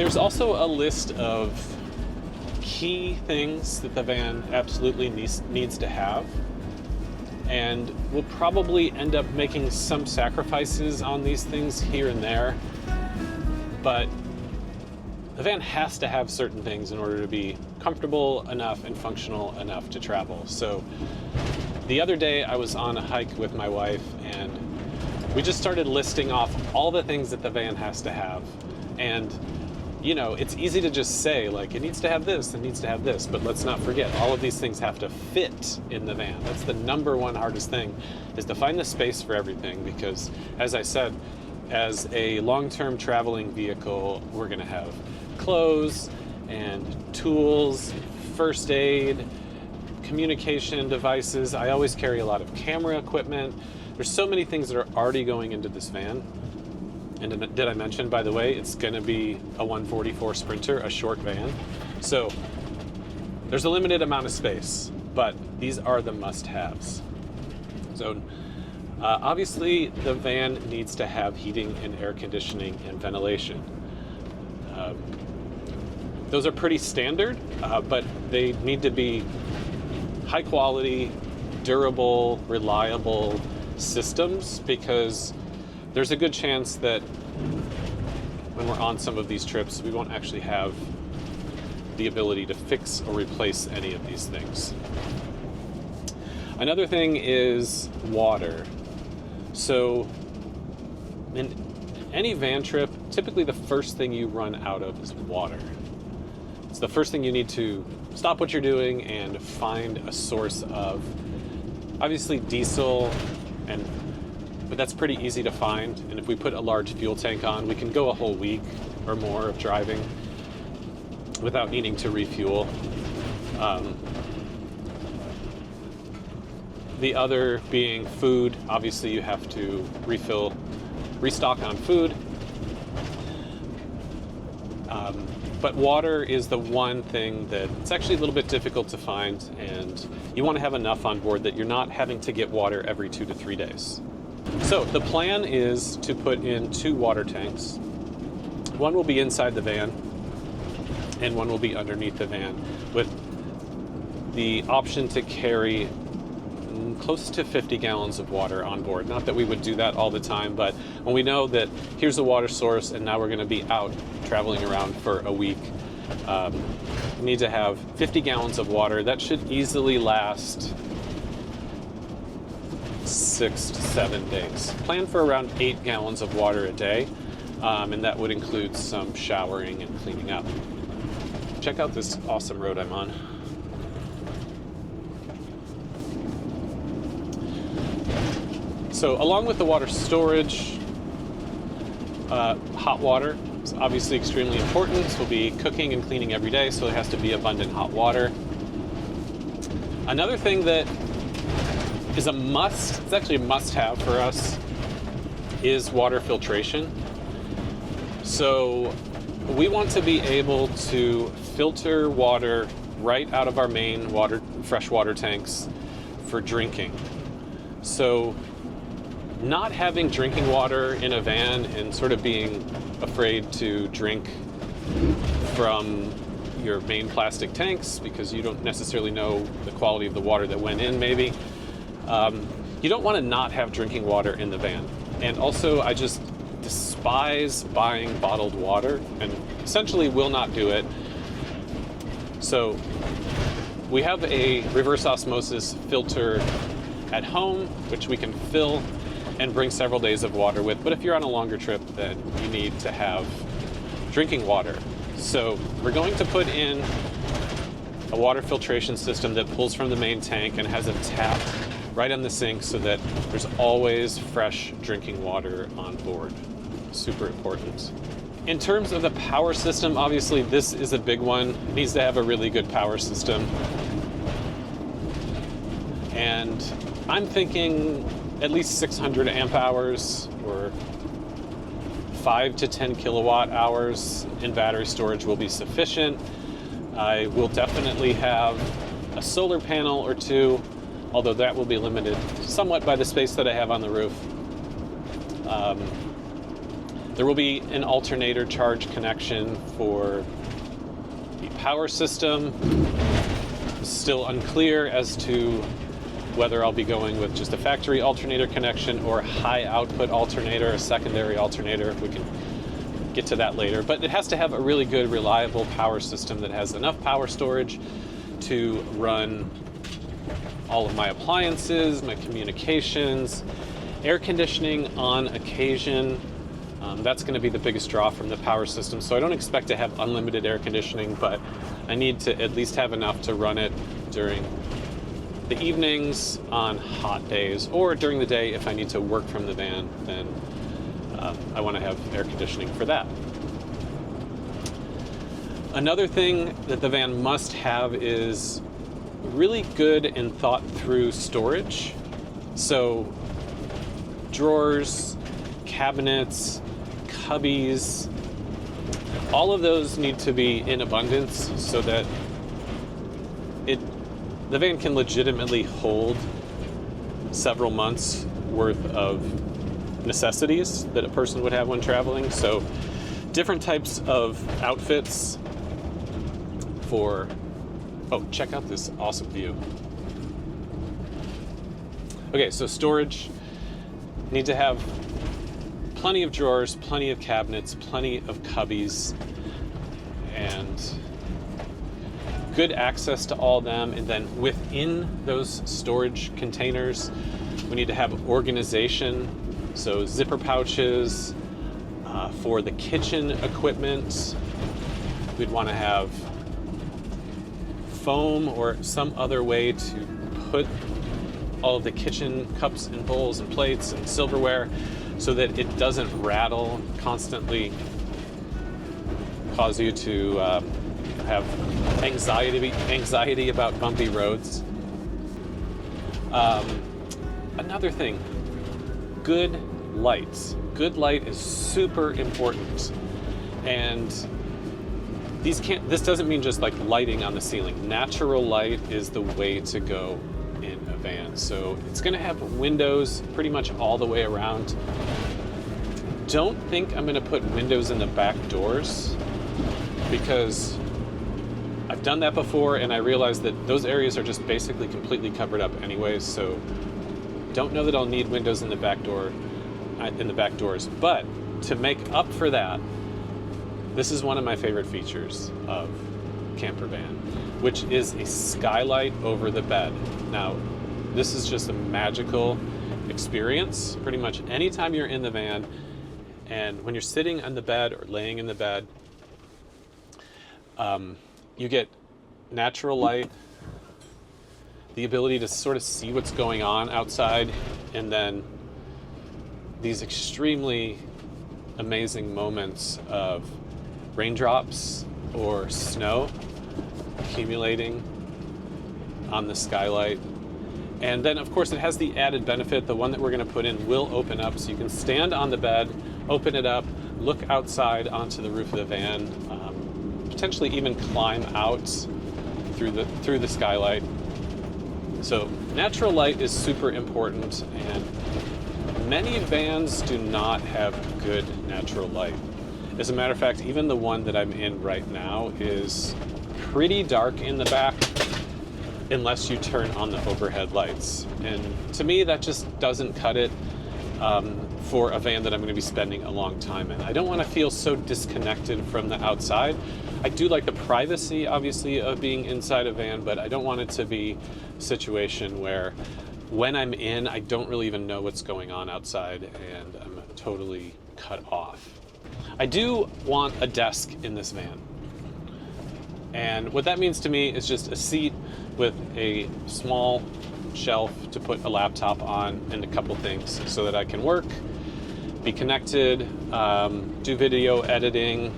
There's also a list of key things that the van absolutely needs to have. And we'll probably end up making some sacrifices on these things here and there. But the van has to have certain things in order to be comfortable enough and functional enough to travel. So the other day I was on a hike with my wife and we just started listing off all the things that the van has to have. And you know, it's easy to just say, like, it needs to have this, it needs to have this, but let's not forget, all of these things have to fit in the van. That's the number one hardest thing, is to find the space for everything, because, as I said, as a long-term traveling vehicle, we're gonna have clothes and tools, first aid, communication devices. I always carry a lot of camera equipment. There's so many things that are already going into this van. And did I mention, by the way, it's going to be a 144 Sprinter, a short van. So there's a limited amount of space, but these are the must-haves. So obviously the van needs to have heating and air conditioning and ventilation. Those are pretty standard, but they need to be high quality, durable, reliable systems, because there's a good chance that when we're on some of these trips, we won't actually have the ability to fix or replace any of these things. Another thing is water. So in any van trip, typically the first thing you run out of is water. It's the first thing you need to stop what you're doing and find a source of. Obviously diesel, but that's pretty easy to find. And if we put a large fuel tank on, we can go a whole week or more of driving without needing to refuel. The other being food. Obviously you have to restock on food. But water is the one thing that it's actually a little bit difficult to find, and you want to have enough on board that you're not having to get water every 2 to 3 days. So the plan is to put in 2 water tanks. One will be inside the van, and one will be underneath the van, with the option to carry close to 50 gallons of water on board. Not that we would do that all the time, but when we know that here's a water source and now we're going to be out traveling around for a week, we need to have 50 gallons of water. That should easily last 6 to 7 days. Plan for around 8 gallons of water a day, and that would include some showering and cleaning up. Check out this awesome road I'm on. So along with the water storage, hot water is obviously extremely important. We'll be cooking and cleaning every day, so there has to be abundant hot water. Another thing that is a must, it's actually a must-have for us, is water filtration. So we want to be able to filter water right out of our main freshwater tanks for drinking. So not having drinking water in a van and sort of being afraid to drink from your main plastic tanks because you don't necessarily know the quality of the water that went in, maybe. You don't want to not have drinking water in the van. And also, I just despise buying bottled water and essentially will not do it. So we have a reverse osmosis filter at home, which we can fill and bring several days of water with. But if you're on a longer trip, then you need to have drinking water. So we're going to put in a water filtration system that pulls from the main tank and has a tap right on the sink so that there's always fresh drinking water on board. Super important. In terms of the power system, obviously this is a big one. It needs to have a really good power system. And I'm thinking at least 600 amp hours or 5 to 10 kilowatt hours in battery storage will be sufficient. I will definitely have a solar panel or 2, although that will be limited somewhat by the space that I have on the roof. There will be an alternator charge connection for the power system. Still unclear as to whether I'll be going with just a factory alternator connection or high output alternator, a secondary alternator. We can get to that later, but it has to have a really good, reliable power system that has enough power storage to run all of my appliances, my communications, air conditioning on occasion. That's going to be the biggest draw from the power system. So I don't expect to have unlimited air conditioning, but I need to at least have enough to run it during the evenings on hot days, or during the day if I need to work from the van, then I want to have air conditioning for that. Another thing that the van must have is really good and thought through storage. So drawers, cabinets, cubbies, all of those need to be in abundance so that the van can legitimately hold several months worth of necessities that a person would have when traveling. So different types of outfits for, oh, check out this awesome view. Okay, so storage, need to have plenty of drawers, plenty of cabinets, plenty of cubbies, and good access to all of them. And then within those storage containers, we need to have organization. So zipper pouches for the kitchen equipment. We'd want to have foam or some other way to put all of the kitchen cups and bowls and plates and silverware so that it doesn't rattle, constantly cause you to have anxiety about bumpy roads. Another thing, good lights. Good light is super important. And this doesn't mean just like lighting on the ceiling. Natural light is the way to go in a van. So it's gonna have windows pretty much all the way around. Don't think I'm gonna put windows in the back doors, because I've done that before and I realized that those areas are just basically completely covered up anyways. So don't know that I'll need windows in the back door, in the back doors. But to make up for that, this is one of my favorite features of camper van, which is a skylight over the bed. Now, this is just a magical experience. Pretty much anytime you're in the van, and when you're sitting on the bed or laying in the bed, you get natural light, the ability to sort of see what's going on outside, and then these extremely amazing moments of raindrops or snow accumulating on the skylight. And then of course it has the added benefit, the one that we're going to put in will open up, so you can stand on the bed, open it up, look outside onto the roof of the van, potentially even climb out through the skylight. So natural light is super important, and many vans do not have good natural light. As a matter of fact, even the one that I'm in right now is pretty dark in the back unless you turn on the overhead lights. And to me, that just doesn't cut it for a van that I'm going to be spending a long time in. I don't want to feel so disconnected from the outside. I do like the privacy, obviously, of being inside a van, but I don't want it to be a situation where when I'm in, I don't really even know what's going on outside and I'm totally cut off. I do want a desk in this van. And what that means to me is just a seat with a small shelf to put a laptop on and a couple things so that I can work, be connected, do video editing.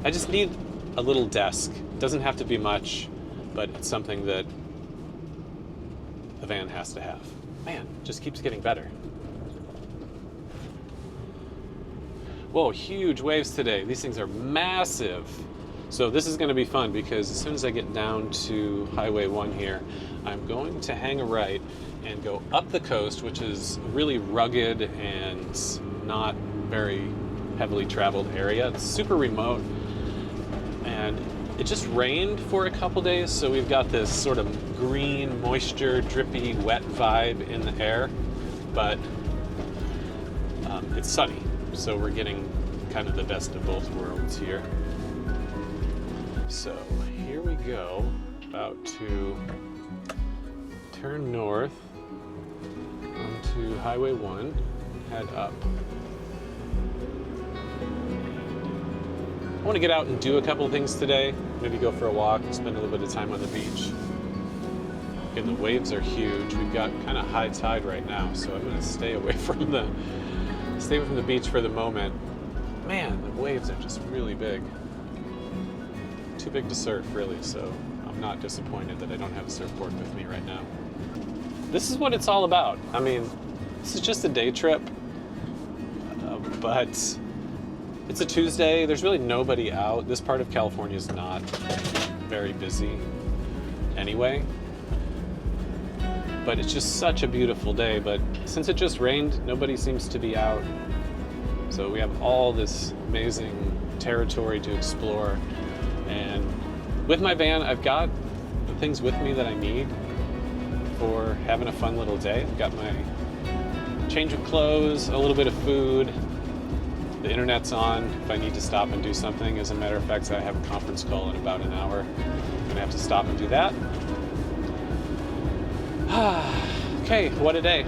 I just need a little desk. It doesn't have to be much, but it's something that the van has to have. Man, it just keeps getting better. Whoa, huge waves today. These things are massive. So this is going to be fun because as soon as I get down to Highway 1 here, I'm going to hang a right and go up the coast, which is really rugged and not very heavily traveled area. It's super remote, and it just rained for a couple days, so we've got this sort of green, moisture, drippy, wet vibe in the air, but it's sunny, so we're getting kind of the best of both worlds here. So here we go, about to turn north onto Highway 1, head up. I want to get out and do a couple things today, maybe go for a walk, spend a little bit of time on the beach. Again, the waves are huge. We've got kind of high tide right now, so I'm going to stay away from the beach for the moment. Man, the waves are just really big. Too big to surf, really, so I'm not disappointed that I don't have a surfboard with me right now. This is what it's all about. I mean, this is just a day trip, but it's a Tuesday. There's really nobody out. This part of California is not very busy anyway, but it's just such a beautiful day. But since it just rained, nobody seems to be out. So we have all this amazing territory to explore. And with my van, I've got the things with me that I need for having a fun little day. I've got my change of clothes, a little bit of food. The internet's on if I need to stop and do something. As a matter of fact, I have a conference call in about an hour. I'm gonna have to stop and do that. Okay, what a day.